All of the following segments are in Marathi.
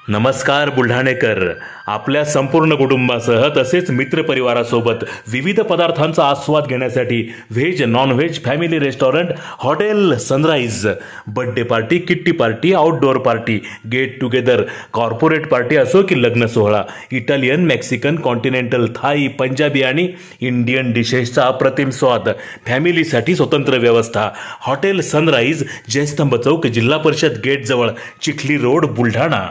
नमस्कार बुलढाणेकर. आपल्या संपूर्ण कुटुंबासह तसेच मित्रपरिवारासोबत विविध पदार्थांचा आस्वाद घेण्यासाठी veg non veg family restaurant hotel sunrise. Birthday party, kitty party, outdoor party, get together, corporate party असो की लग्न सोहळा, Italian, Mexican, continental, Thai, Punjabi आणि इंडियन डिशेसचा अप्रतिम स्वाद. फॅमिलीसाठी स्वतंत्र व्यवस्था. हॉटेल सनराईज, जयस्तंभ चौक, जिल्हा परिषद गेट जवळ, चिखली रोड, बुलढाणा.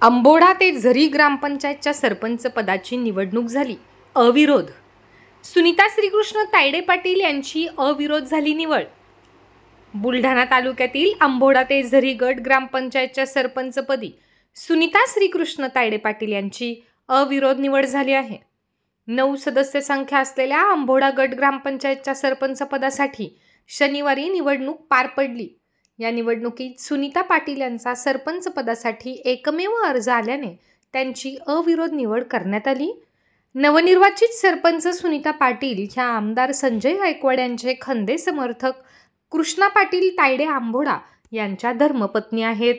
अंबोडा ते झरी ग्रामपंचायतच्या सरपंच पदाची निवडणूक झाली. अविरोध. सुनीता श्रीकृष्ण तायडे पाटील यांची अविरोध झाली निवड. बुलढाणा तालुक्यातील अंबोडा ते झरी गट ग्रामपंचायतच्या सरपंचपदी सुनीता श्रीकृष्ण तायडे पाटील यांची अविरोध निवड झाली आहे. 9 सदस्य संख्या असलेल्या अंबोडा गट ग्रामपंचायतच्या सरपंच पदासाठी शनिवारी निवडणूक पार पडली. या निवडणुकीत सुनीता पाटील यांचा सरपंच पदासाठी एकमेव अर्ज आल्याने त्यांची अविरोध निवड करण्यात आली. नवनिर्वाचित सरपंच सुनीता पाटील ह्या आमदार संजय गायकवाड यांचे खंदे समर्थक कृष्णा पाटील तायडे अंबोडा यांच्या धर्मपत्नी आहेत.